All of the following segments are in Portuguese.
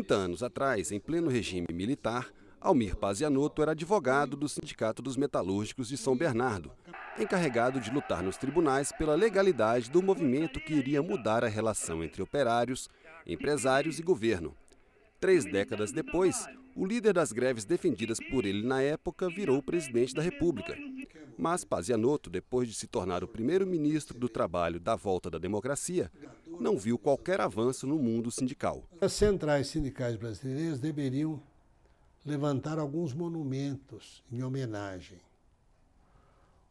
30 anos atrás, em pleno regime militar, Almir Pazianotto era advogado do Sindicato dos Metalúrgicos de São Bernardo, encarregado de lutar nos tribunais pela legalidade do movimento que iria mudar a relação entre operários, empresários e governo. 3 décadas depois, o líder das greves defendidas por ele na época virou presidente da República. Mas Pazianotto, depois de se tornar o primeiro-ministro do Trabalho da volta da democracia, não viu qualquer avanço no mundo sindical. As centrais sindicais brasileiras deveriam levantar alguns monumentos em homenagem.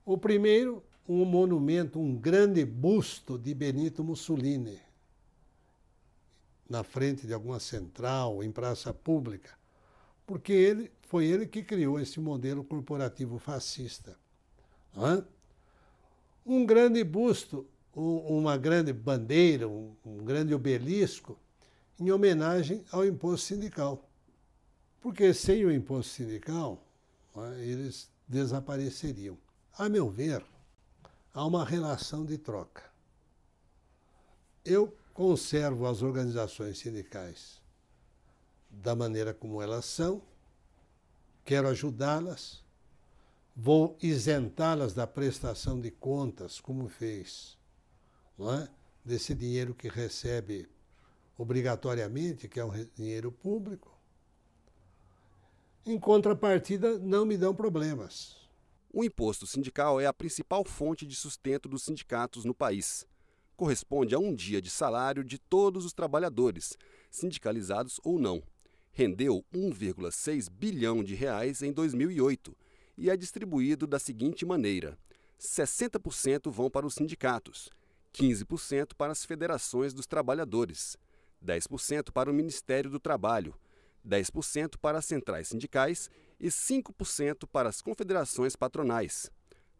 O primeiro, um monumento, um grande busto de Benito Mussolini, na frente de alguma central, em praça pública, porque foi ele que criou esse modelo corporativo fascista. Um grande busto, uma grande bandeira, um grande obelisco, em homenagem ao imposto sindical. Porque sem o imposto sindical, eles desapareceriam. A meu ver, há uma relação de troca. Eu conservo as organizações sindicais da maneira como elas são, quero ajudá-las, vou isentá-las da prestação de contas, como fez, desse dinheiro que recebe obrigatoriamente, que é um dinheiro público. Em contrapartida, não me dão problemas. O imposto sindical é a principal fonte de sustento dos sindicatos no país. Corresponde a um dia de salário de todos os trabalhadores, sindicalizados ou não. Rendeu 1,6 bilhão de reais em 2008 e é distribuído da seguinte maneira: 60% vão para os sindicatos, 15% para as federações dos trabalhadores, 10% para o Ministério do Trabalho, 10% para as centrais sindicais e 5% para as confederações patronais.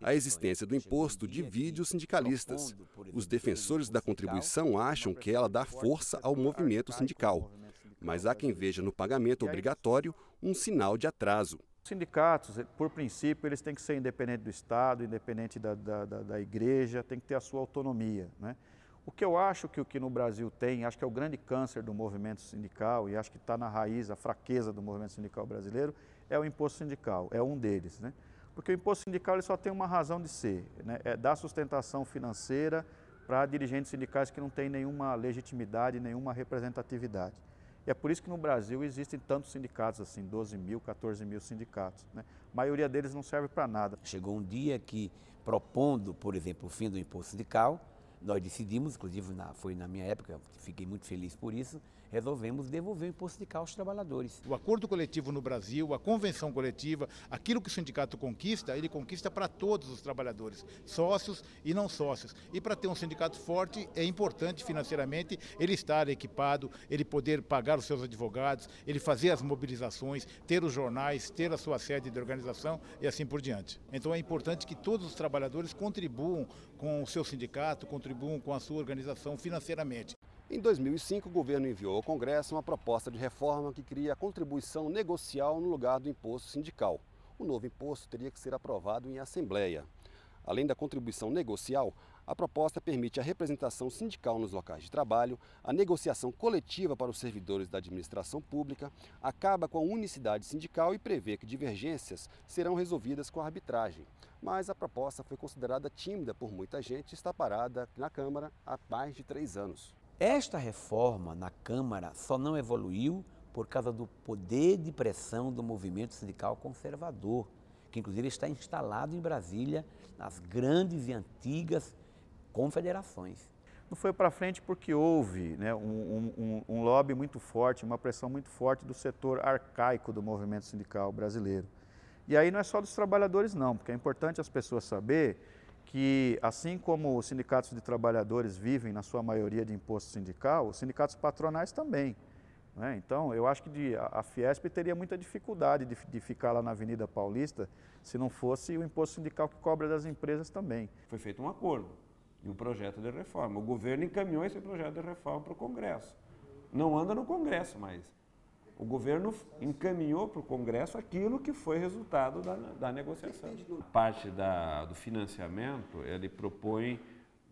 A existência do imposto divide os sindicalistas. Os defensores da contribuição acham que ela dá força ao movimento sindical, mas há quem veja no pagamento obrigatório um sinal de atraso. Os sindicatos, por princípio, eles têm que ser independentes do Estado, independente da igreja, tem que ter a sua autonomia, né? O que eu acho que no Brasil tem, acho que é o grande câncer do movimento sindical e acho que está na raiz, a fraqueza do movimento sindical brasileiro, é o imposto sindical, é um deles, né? Porque o imposto sindical ele só tem uma razão de ser, né? É dar sustentação financeira para dirigentes sindicais que não têm nenhuma legitimidade, nenhuma representatividade. E é por isso que no Brasil existem tantos sindicatos, assim, 12 mil, 14 mil sindicatos, né? A maioria deles não serve para nada. Chegou um dia que, propondo, por exemplo, o fim do imposto sindical, nós decidimos, inclusive foi na minha época, fiquei muito feliz por isso, resolvemos devolver o imposto sindical aos trabalhadores. O acordo coletivo no Brasil, a convenção coletiva, aquilo que o sindicato conquista, ele conquista para todos os trabalhadores, sócios e não sócios. E para ter um sindicato forte, é importante financeiramente ele estar equipado, ele poder pagar os seus advogados, ele fazer as mobilizações, ter os jornais, ter a sua sede de organização e assim por diante. Então é importante que todos os trabalhadores contribuam com o seu sindicato, contribuam com a sua organização financeiramente. Em 2005, o governo enviou ao Congresso uma proposta de reforma que cria a contribuição negocial no lugar do imposto sindical. O novo imposto teria que ser aprovado em assembleia. Além da contribuição negocial, a proposta permite a representação sindical nos locais de trabalho, a negociação coletiva para os servidores da administração pública, acaba com a unicidade sindical e prevê que divergências serão resolvidas com a arbitragem. Mas a proposta foi considerada tímida por muita gente e está parada na Câmara há mais de 3 anos. Esta reforma na Câmara só não evoluiu por causa do poder de pressão do movimento sindical conservador, que inclusive está instalado em Brasília, nas grandes e antigas confederações. Não foi para frente porque houve, né, um lobby muito forte, uma pressão muito forte do setor arcaico do movimento sindical brasileiro. E aí não é só dos trabalhadores não, porque é importante as pessoas saberem que, assim como os sindicatos de trabalhadores vivem, na sua maioria, de imposto sindical, os sindicatos patronais também, né? Então, eu acho que a Fiesp teria muita dificuldade de ficar lá na Avenida Paulista se não fosse o imposto sindical que cobra das empresas também. Foi feito um acordo e um projeto de reforma. O governo encaminhou esse projeto de reforma para o Congresso. Não anda no Congresso, mas o governo encaminhou para o Congresso aquilo que foi resultado da negociação. A parte do financiamento, ele propõe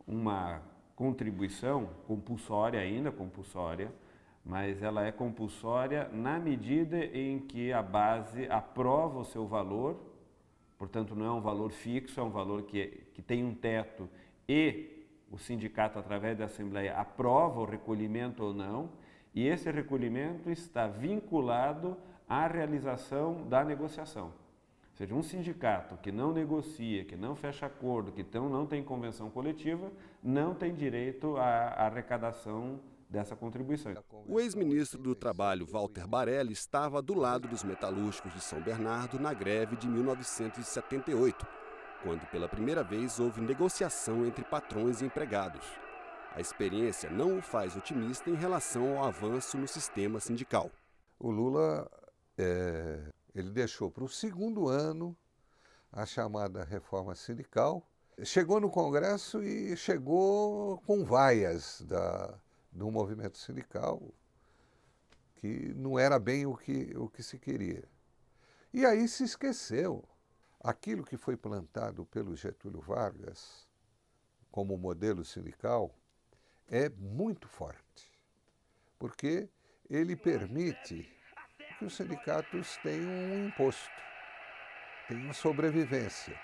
uma contribuição compulsória ainda, compulsória, mas ela é compulsória na medida em que a base aprova o seu valor, portanto não é um valor fixo, é um valor que tem um teto e o sindicato, através da Assembleia, aprova o recolhimento ou não, e esse recolhimento está vinculado à realização da negociação. Ou seja, um sindicato que não negocia, que não fecha acordo, que não tem convenção coletiva, não tem direito à arrecadação dessa contribuição. O ex-ministro do Trabalho, Walter Barelli, estava do lado dos metalúrgicos de São Bernardo na greve de 1978, quando pela primeira vez houve negociação entre patrões e empregados. A experiência não o faz otimista em relação ao avanço no sistema sindical. O Lula ele deixou para o segundo ano a chamada reforma sindical. Chegou no Congresso e chegou com vaias do movimento sindical, que não era bem o que se queria. E aí se esqueceu. Aquilo que foi plantado pelo Getúlio Vargas como modelo sindical é muito forte, porque ele permite que os sindicatos tenham um imposto, tenham sobrevivência.